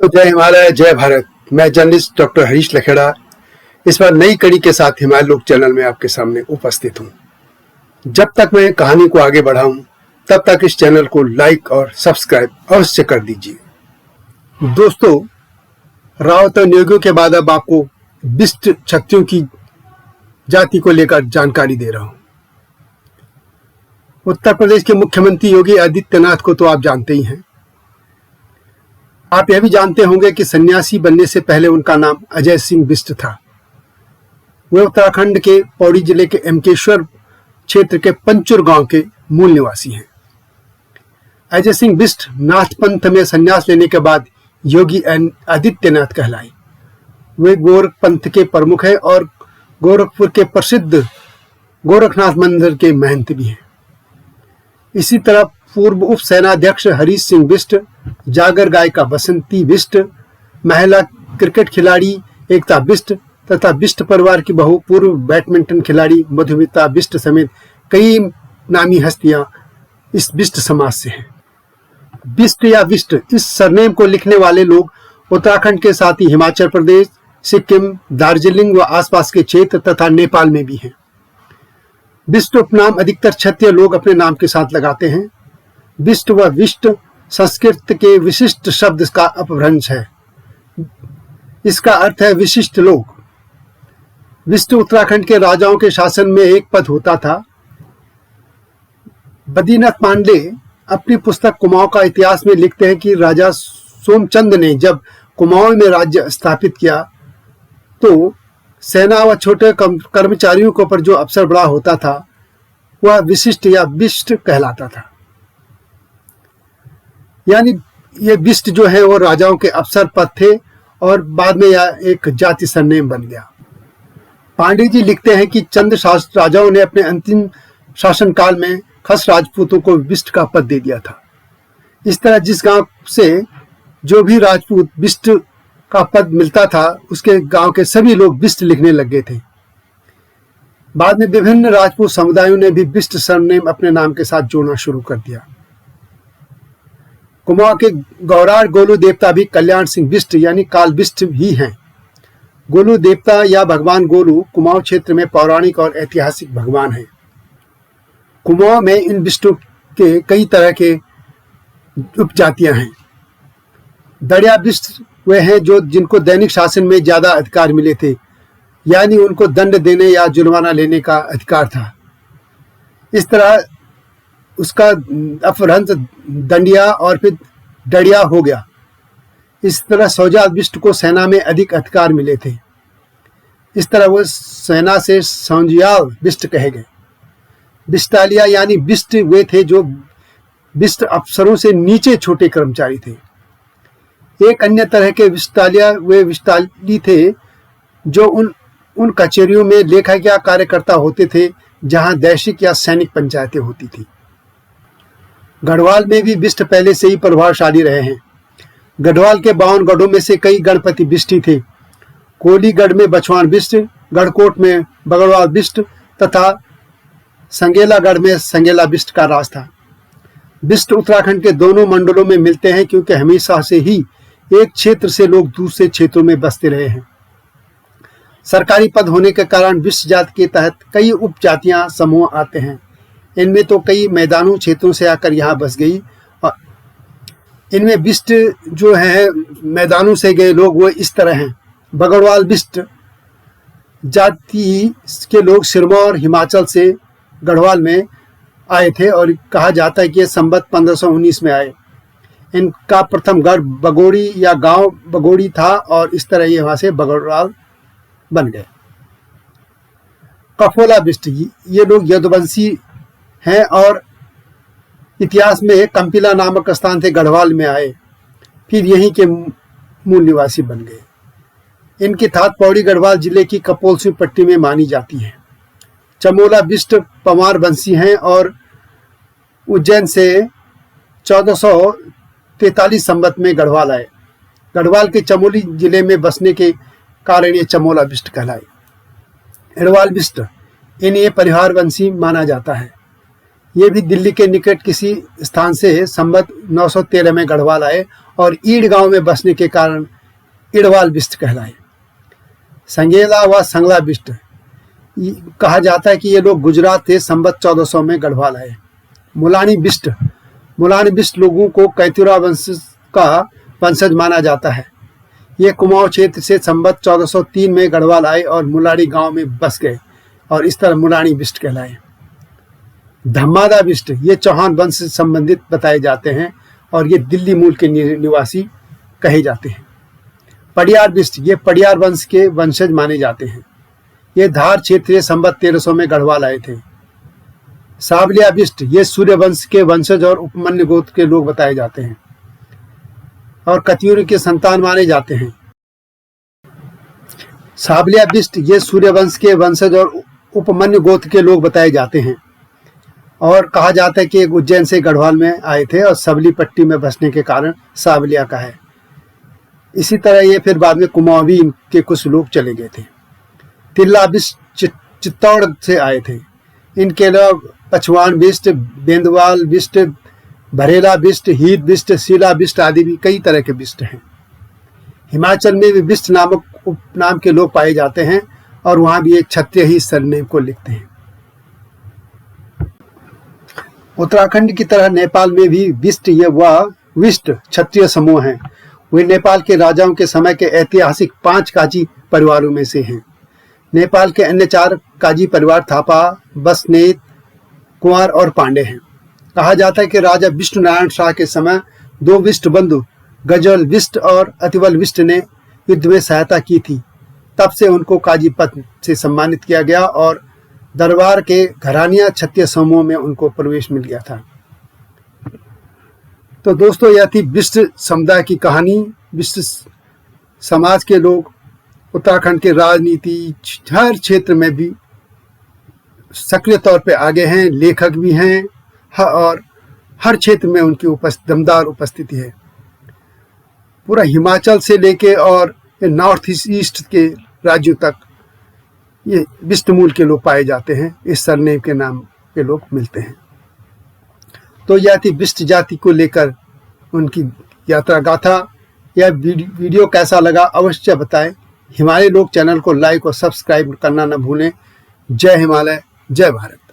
जय हिमालय, जय भारत। मैं जर्नलिस्ट डॉक्टर हरीश लखेड़ा इस बार नई कड़ी के साथ हिमालय लोक चैनल में आपके सामने उपस्थित हूँ। जब तक मैं कहानी को आगे बढ़ाऊं तब तक इस चैनल को लाइक और सब्सक्राइब अवश्य कर दीजिए। दोस्तों, रावत और नियोगियों के बाद अब आपको बिस्ट शक्तियों की जाति को लेकर जानकारी दे रहा हूँ। उत्तर प्रदेश के मुख्यमंत्री योगी आदित्यनाथ को तो आप जानते ही हैं। आप यह भी जानते होंगे कि सन्यासी बनने से पहले उनका नाम अजय सिंह बिष्ट था। वे उत्तराखंड के पौड़ी जिले के एमकेश्वर क्षेत्र के पंचुर गांव के मूल निवासी हैं। अजय सिंह बिष्ट नाथ पंथ में संन्यास लेने के बाद योगी आदित्यनाथ कहलाए। वे गोरख पंथ के प्रमुख हैं और गोरखपुर के प्रसिद्ध गोरखनाथ मंदिर के महंत भी हैं। इसी तरह पूर्व उप सेनाध्यक्ष हरीश सिंह बिष्ट, जागर गायिका बसंती बिष्ट, महिला क्रिकेट खिलाड़ी एकता बिष्ट तथा बिष्ट परिवार की बहू पूर्व बैडमिंटन खिलाड़ी मधुमिता बिष्ट समेत कई नामी हस्तियां इस बिष्ट समाज से हैं। बिष्ट या बिष्ट इस सरनेम को लिखने वाले लोग उत्तराखंड के साथ ही हिमाचल प्रदेश, सिक्किम, दार्जिलिंग व आसपास के क्षेत्र तथा नेपाल में भी हैं। बिष्ट उपनाम अधिकतर क्षत्रिय लोग अपने नाम के साथ लगाते हैं। बिष्ट व विष्ट संस्कृत के विशिष्ट शब्द का अपभ्रंश है। इसका अर्थ है विशिष्ट लोग। बिष्ट उत्तराखंड के राजाओं के शासन में एक पद होता था। बद्रीनाथ पांडे अपनी पुस्तक कुमाऊं का इतिहास में लिखते हैं कि राजा सोमचंद ने जब कुमाऊं में राज्य स्थापित किया तो सेना व छोटे कर्मचारियों के ऊपर जो अफसर बड़ा होता था वह विशिष्ट या बिष्ट कहलाता था। यानी ये बिष्ट जो है वो राजाओं के अफसर पद थे और बाद में यह एक जाति सरनेम बन गया। पांडे जी लिखते हैं कि चंद राजाओं ने अपने अंतिम शासनकाल में खस राजपूतों को बिष्ट का पद दे दिया था। इस तरह जिस गांव से जो भी राजपूत बिष्ट का पद मिलता था उसके गांव के सभी लोग बिष्ट लिखने लग गए थे। बाद में विभिन्न राजपूत समुदायों ने भी बिष्ट सरनेम अपने नाम के साथ जोड़ना शुरू कर दिया। कुमाऊं के गौराड़ गोलू देवता भी कल्याण सिंह बिष्ट यानी काल बिष्ट ही हैं। गोलू देवता या भगवान गोलू कुमाऊं क्षेत्र में पौराणिक और ऐतिहासिक भगवान हैं। कुमाऊं में इन बिष्टों के कई तरह के उपजातियां हैं। दड़िया बिष्ट वे हैं जो जिनको दैनिक शासन में ज्यादा अधिकार मिले थे, यानी उनको दंड देने या जुर्माना लेने का अधिकार था। इस तरह उसका अपभ्रंश दंडिया और फिर डड़िया हो गया। इस तरह सौजात बिष्ट को सेना में अधिक अधिकार मिले थे। इस तरह वो सेना से सौंजियाल बिष्ट कहे गए। बिष्टालिया यानी बिष्ट वे थे जो बिष्ट अफसरों से नीचे छोटे कर्मचारी थे। एक अन्य तरह के बिष्टालिया वे बिष्टाली थे जो उन कचहरियों में लेखाकार कार्यकर्ता होते थे जहां दैशिक या सैनिक पंचायतें होती थी। गढ़वाल में भी बिष्ट पहले से ही प्रभावशाली रहे हैं। गढ़वाल के 52 गढ़ों में से कई गणपति बिष्ट ही थे। कोलीगढ़ में बछवान बिष्ट, गढ़कोट में बगड़वाल बिष्ट तथा संगेलागढ़ में संगेला बिष्ट का राज था। बिष्ट उत्तराखंड के दोनों मंडलों में मिलते हैं क्योंकि हमेशा से ही एक क्षेत्र से लोग दूसरे क्षेत्रों में बसते रहे हैं। सरकारी पद होने के कारण बिष्ट जाति के तहत कई उपजातियां समूह आते हैं। इनमें तो कई मैदानों क्षेत्रों से आकर यहाँ बस गई और इनमें बिष्ट जो है मैदानों से गए लोग वो इस तरह हैं। बगड़वाल बिष्ट जाति के लोग सिरमौर हिमाचल से गढ़वाल में आए थे और कहा जाता है कि ये संवत 1519 में आए। इनका प्रथम गढ़ बगोड़ी या गांव बगोड़ी था और इस तरह ये वहां से बगड़वाल बन गए। कफोला बिष्ट ये लोग यदुवंशी हैं और इतिहास में कंपिला नामक स्थान से गढ़वाल में आए, फिर यहीं के मूल निवासी बन गए। इनकी थात पौड़ी गढ़वाल जिले की कपोलसी पट्टी में मानी जाती है। चमोला बिष्ट पवार वंशी हैं और उज्जैन से 1443 संवत में गढ़वाल आए। गढ़वाल के चमोली जिले में बसने के कारण ये चमोला बिष्ट कहलाए। एड़वाल बिष्ट इन्हें परिवार वंशी माना जाता है। ये भी दिल्ली के निकट किसी स्थान से संवत 913 में गढ़वाल आए और ईड़ गांव में बसने के कारण इड़वाल बिष्ट कहलाए। संगेला व संगला बिष्ट कहा जाता है कि ये लोग गुजरात से संवत 1400 में गढ़वाल आए। मुलानी बिष्ट लोगों को कैथुरा वंश का वंशज माना जाता है। ये कुमाऊं क्षेत्र से संवत 1403 में गढ़वाल आए और मुलाड़ी गांव में बस गए और इस तरह मुलानी बिष्ट कहलाए। धम्मादा बिष्ट ये चौहान वंश से संबंधित बताए जाते हैं और ये दिल्ली मूल के निवासी कहे जाते हैं। पडियार बिष्ट ये पडियार वंश के वंशज माने जाते हैं। ये धार क्षेत्रीय संवत 1300 में गढ़वाल आए थे। साबलिया बिष्ट ये सूर्य वंश के वंशज और उपमन्यु गोत्र के लोग बताए जाते हैं और कत्यूरी के संतान माने जाते हैं। साबलिया बिष्ट ये सूर्य वंश के वंशज और उपमन्यु गोत्र के लोग बताए जाते हैं और कहा जाता है कि उज्जैन से गढ़वाल में आए थे और सबली पट्टी में बसने के कारण साबलिया का है। इसी तरह ये फिर बाद में कुमाऊं भी इनके कुछ लोग चले गए थे। तिल्ला बिष्ट चित्तौड़ से आए थे। इनके अलावा पछवान बिष्ट, बेंदवाल बिष्ट, भरेला बिष्ट, हीत बिष्ट, शीला बिष्ट आदि भी कई तरह के बिष्ट हैं। हिमाचल में भी बिष्ट नामक उपनाम के लोग पाए जाते हैं और वहां भी एक क्षत्रिय ही सरनेम को लिखते हैं। उत्तराखंड की तरह नेपाल में भी बिष्ट व विष्ट क्षत्रिय समूह हैं। वे नेपाल के राजाओं के समय के ऐतिहासिक 5 काजी परिवारों में से हैं। नेपाल के अन्य 4 काजी परिवार थापा, बसनेत, कुंवर और पांडे हैं। कहा जाता है कि राजा विष्णु नारायण शाह के समय 2 विष्ट बंधु गजल विष्ट और अतिवल विष्ट ने युद्ध में सहायता की थी। तब से उनको काजी पद से सम्मानित किया गया और दरबार के घरानिया क्षत्रिय समूह में उनको प्रवेश मिल गया था। तो दोस्तों, यह थी बिष्ट समुदाय की कहानी। बिष्ट समाज के लोग उत्तराखंड के राजनीति हर क्षेत्र में भी सक्रिय तौर पे आगे हैं, लेखक भी हैं और हर क्षेत्र में उनकी दमदार उपस्थिति है। पूरा हिमाचल से लेके और नॉर्थ ईस्ट के राज्यों तक ये बिष्ट मूल के लोग पाए जाते हैं। इस सरनेम के नाम के लोग मिलते हैं। तो यह थी बिष्ट जाति को लेकर उनकी यात्रा गाथा। यह वीडियो कैसा लगा अवश्य बताएं। हिमालय लोक चैनल को लाइक और सब्सक्राइब करना न भूलें। जय हिमालय, जय भारत।